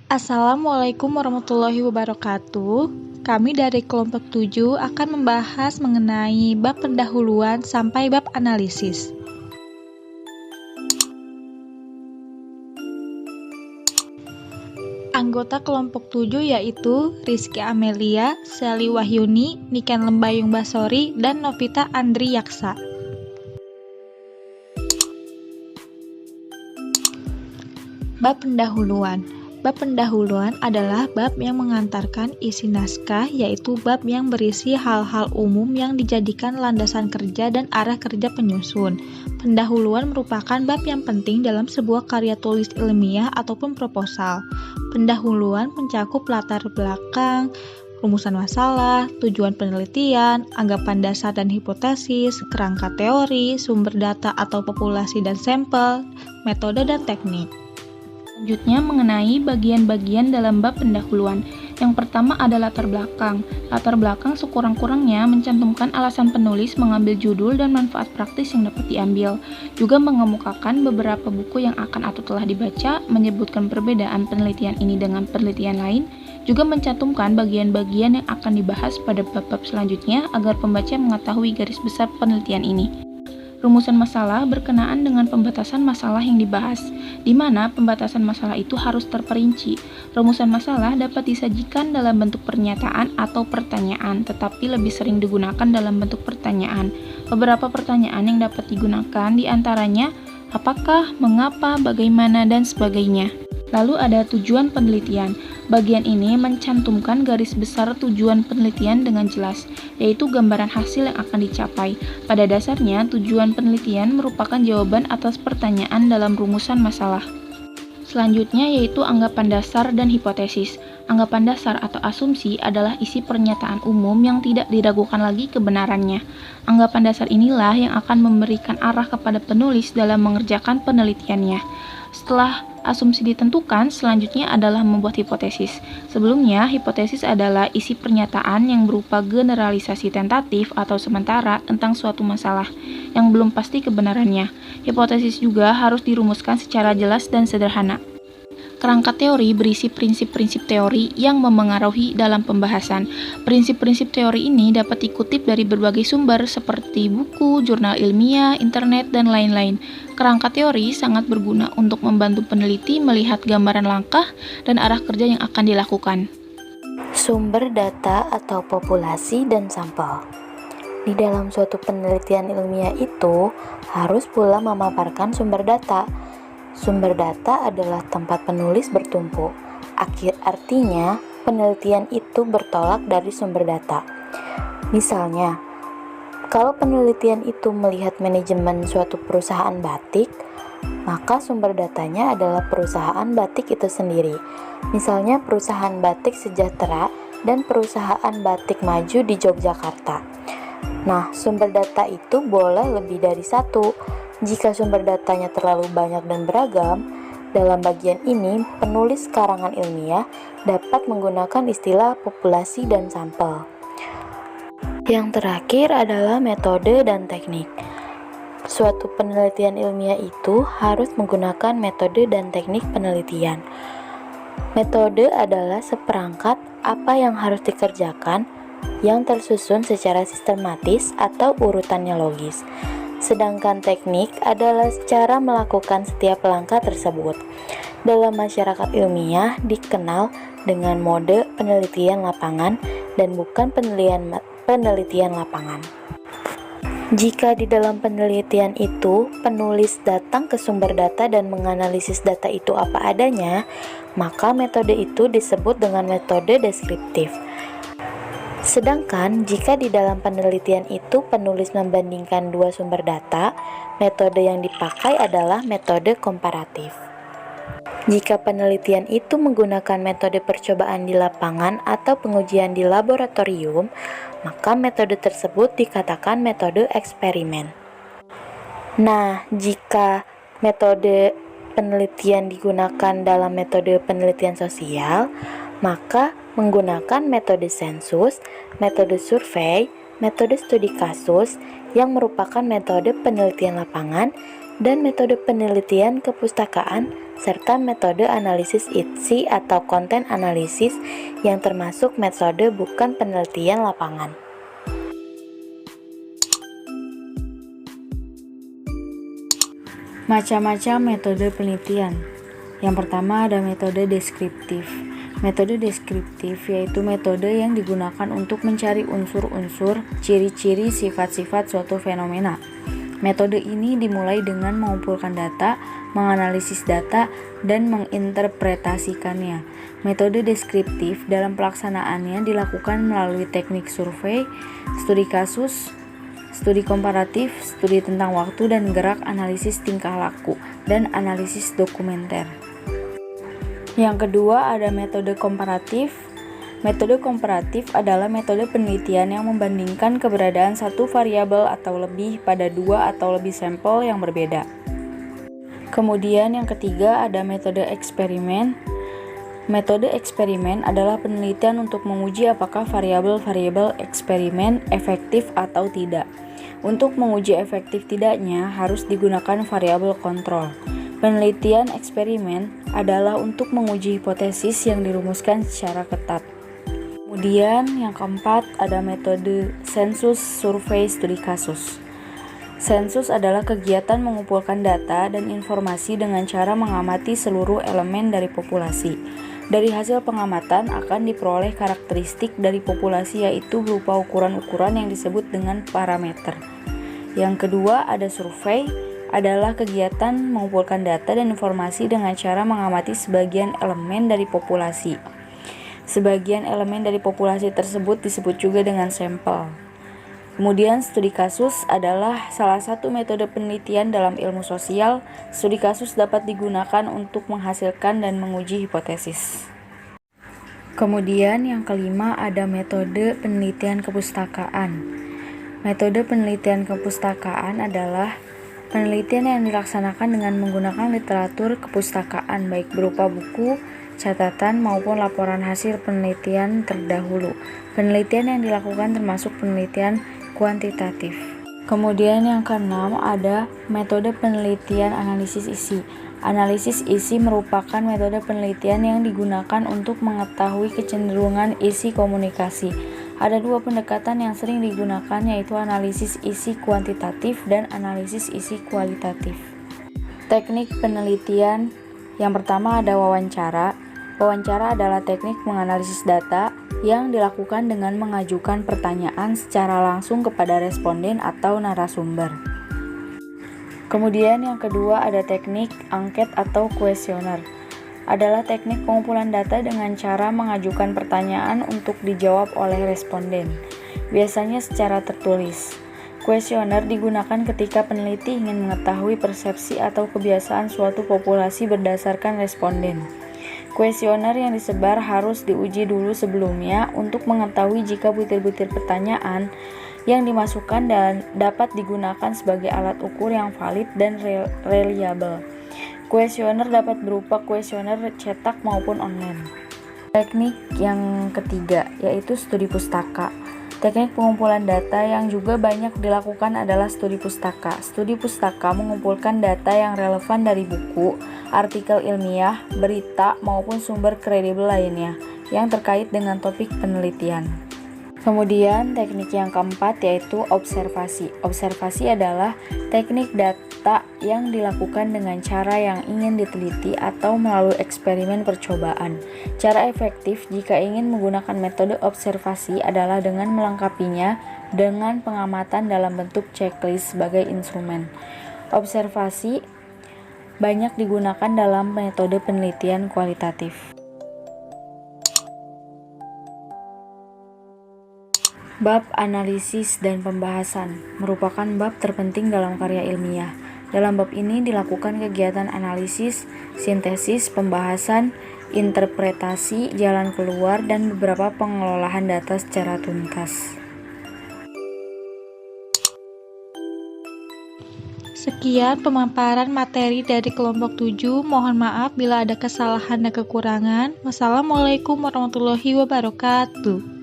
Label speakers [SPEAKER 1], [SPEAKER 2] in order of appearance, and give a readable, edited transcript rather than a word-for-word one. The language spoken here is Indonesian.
[SPEAKER 1] Assalamualaikum warahmatullahi wabarakatuh. Kami dari kelompok 7 akan membahas mengenai bab pendahuluan sampai bab analisis. Anggota kelompok 7 yaitu Rizky Amelia, Sally Wahyuni, Niken Lembayung Basori, dan Novita Andri Yaksa. Bab pendahuluan. Bab pendahuluan adalah bab yang mengantarkan isi naskah, yaitu bab yang berisi hal-hal umum yang dijadikan landasan kerja dan arah kerja penyusun. Pendahuluan merupakan bab yang penting dalam sebuah karya tulis ilmiah ataupun proposal. Pendahuluan mencakup latar belakang, rumusan masalah, tujuan penelitian, anggapan dasar dan hipotesis, kerangka teori, sumber data atau populasi dan sampel, metode dan teknik.
[SPEAKER 2] Selanjutnya mengenai bagian-bagian dalam bab pendahuluan. Yang pertama ada latar belakang. Latar belakang sekurang-kurangnya mencantumkan alasan penulis mengambil judul dan manfaat praktis yang dapat diambil. Juga mengemukakan beberapa buku yang akan atau telah dibaca, menyebutkan perbedaan penelitian ini dengan penelitian lain, juga mencantumkan bagian-bagian yang akan dibahas pada bab-bab selanjutnya agar pembaca mengetahui garis besar penelitian ini. Rumusan masalah berkenaan dengan pembatasan masalah yang dibahas, di mana pembatasan masalah itu harus terperinci. Rumusan masalah dapat disajikan dalam bentuk pernyataan atau pertanyaan, tetapi lebih sering digunakan dalam bentuk pertanyaan. Beberapa pertanyaan yang dapat digunakan diantaranya apakah, mengapa, bagaimana, dan sebagainya. Lalu ada tujuan penelitian. Bagian ini mencantumkan garis besar tujuan penelitian dengan jelas, yaitu gambaran hasil yang akan dicapai. Pada dasarnya, tujuan penelitian merupakan jawaban atas pertanyaan dalam rumusan masalah. Selanjutnya yaitu anggapan dasar dan hipotesis. Anggapan dasar atau asumsi adalah isi pernyataan umum yang tidak diragukan lagi kebenarannya. Anggapan dasar inilah yang akan memberikan arah kepada penulis dalam mengerjakan penelitiannya. Setelah asumsi ditentukan, selanjutnya adalah membuat hipotesis. Sebelumnya, hipotesis adalah isi pernyataan yang berupa generalisasi tentatif atau sementara tentang suatu masalah yang belum pasti kebenarannya. Hipotesis juga harus dirumuskan secara jelas dan sederhana. Kerangka teori berisi prinsip-prinsip teori yang memengaruhi dalam pembahasan. Prinsip-prinsip teori ini dapat dikutip dari berbagai sumber seperti buku, jurnal ilmiah, internet, dan lain-lain. Kerangka teori sangat berguna untuk membantu peneliti melihat gambaran langkah dan arah kerja yang akan dilakukan.
[SPEAKER 3] Sumber data atau populasi dan sampel. Di dalam suatu penelitian ilmiah itu harus pula memaparkan sumber data. Sumber data adalah tempat penulis bertumpu. Artinya, penelitian itu bertolak dari sumber data. Misalnya, kalau penelitian itu melihat manajemen suatu perusahaan batik, maka sumber datanya adalah perusahaan batik itu sendiri. Misalnya perusahaan batik Sejahtera dan perusahaan batik Maju di Yogyakarta. Nah, sumber data itu boleh lebih dari satu. Jika sumber datanya terlalu banyak dan beragam, dalam bagian ini penulis karangan ilmiah dapat menggunakan istilah populasi dan sampel. Yang terakhir adalah metode dan teknik. Suatu penelitian ilmiah itu harus menggunakan metode dan teknik penelitian. Metode adalah seperangkat apa yang harus dikerjakan yang tersusun secara sistematis atau urutannya logis. Sedangkan teknik adalah cara melakukan setiap langkah tersebut. Dalam masyarakat ilmiah dikenal dengan mode penelitian lapangan dan bukan penelitian lapangan. Jika di dalam penelitian itu penulis datang ke sumber data dan menganalisis data itu apa adanya, maka metode itu disebut dengan metode deskriptif. Sedangkan jika di dalam penelitian itu penulis membandingkan dua sumber data, metode yang dipakai adalah metode komparatif. Jika penelitian itu menggunakan metode percobaan di lapangan atau pengujian di laboratorium, maka metode tersebut dikatakan metode eksperimen. Nah, jika metode penelitian digunakan dalam metode penelitian sosial, maka menggunakan metode sensus, metode survei, metode studi kasus yang merupakan metode penelitian lapangan dan metode penelitian kepustakaan, serta metode analisis isi atau konten analisis yang termasuk metode bukan penelitian lapangan.
[SPEAKER 4] Macam-macam metode penelitian. Yang pertama ada metode deskriptif. Metode deskriptif yaitu metode yang digunakan untuk mencari unsur-unsur, ciri-ciri, sifat-sifat suatu fenomena. Metode ini dimulai dengan mengumpulkan data, menganalisis data, dan menginterpretasikannya. Metode deskriptif dalam pelaksanaannya dilakukan melalui teknik survei, studi kasus, studi komparatif, studi tentang waktu dan gerak, analisis tingkah laku, dan analisis dokumenter. Yang kedua ada metode komparatif. Metode komparatif adalah metode penelitian yang membandingkan keberadaan satu variabel atau lebih pada dua atau lebih sampel yang berbeda. Kemudian yang ketiga ada metode eksperimen. Metode eksperimen adalah penelitian untuk menguji apakah variabel-variabel eksperimen efektif atau tidak. Untuk menguji efektif tidaknya harus digunakan variabel kontrol. Penelitian eksperimen adalah untuk menguji hipotesis yang dirumuskan secara ketat. Kemudian yang keempat ada metode sensus, survei, studi kasus. Sensus adalah kegiatan mengumpulkan data dan informasi dengan cara mengamati seluruh elemen dari populasi. Dari hasil pengamatan akan diperoleh karakteristik dari populasi yaitu berupa ukuran-ukuran yang disebut dengan parameter. Yang kedua ada survei, adalah kegiatan mengumpulkan data dan informasi dengan cara mengamati sebagian elemen dari populasi. Sebagian elemen dari populasi tersebut disebut juga dengan sampel. Kemudian studi kasus adalah salah satu metode penelitian dalam ilmu sosial. Studi kasus dapat digunakan untuk menghasilkan dan menguji hipotesis. Kemudian yang kelima ada metode penelitian kepustakaan. Metode penelitian kepustakaan adalah penelitian yang dilaksanakan dengan menggunakan literatur kepustakaan baik berupa buku, catatan maupun laporan hasil penelitian terdahulu. Penelitian yang dilakukan termasuk penelitian kuantitatif. Kemudian yang keenam ada metode penelitian analisis isi. Analisis isi merupakan metode penelitian yang digunakan untuk mengetahui kecenderungan isi komunikasi. Ada dua pendekatan yang sering digunakan yaitu analisis isi kuantitatif dan analisis isi kualitatif. Teknik penelitian yang pertama ada wawancara. Wawancara adalah teknik menganalisis data yang dilakukan dengan mengajukan pertanyaan secara langsung kepada responden atau narasumber. Kemudian yang kedua ada teknik angket atau kuesioner. Adalah teknik pengumpulan data dengan cara mengajukan pertanyaan untuk dijawab oleh responden, biasanya secara tertulis. Kuesioner digunakan ketika peneliti ingin mengetahui persepsi atau kebiasaan suatu populasi berdasarkan responden. Kuesioner yang disebar harus diuji dulu sebelumnya untuk mengetahui jika butir-butir pertanyaan yang dimasukkan dan dapat digunakan sebagai alat ukur yang valid dan reliabel. Kuesioner dapat berupa kuesioner cetak maupun online. Teknik yang ketiga yaitu studi pustaka. Teknik pengumpulan data yang juga banyak dilakukan adalah studi pustaka. Studi pustaka mengumpulkan data yang relevan dari buku, artikel ilmiah, berita, maupun sumber kredibel lainnya yang terkait dengan topik penelitian. Kemudian teknik yang keempat yaitu observasi. Observasi adalah teknik data yang dilakukan dengan cara yang ingin diteliti atau melalui eksperimen percobaan. Cara efektif jika ingin menggunakan metode observasi adalah dengan melengkapinya dengan pengamatan dalam bentuk checklist sebagai instrumen. Observasi banyak digunakan dalam metode penelitian kualitatif. Bab analisis dan pembahasan merupakan bab terpenting dalam karya ilmiah. Dalam bab ini dilakukan kegiatan analisis, sintesis, pembahasan, interpretasi, jalan keluar, dan beberapa pengelolaan data secara tuntas.
[SPEAKER 1] Sekian pemaparan materi dari kelompok 7. Mohon maaf bila ada kesalahan dan kekurangan. Wassalamualaikum warahmatullahi wabarakatuh.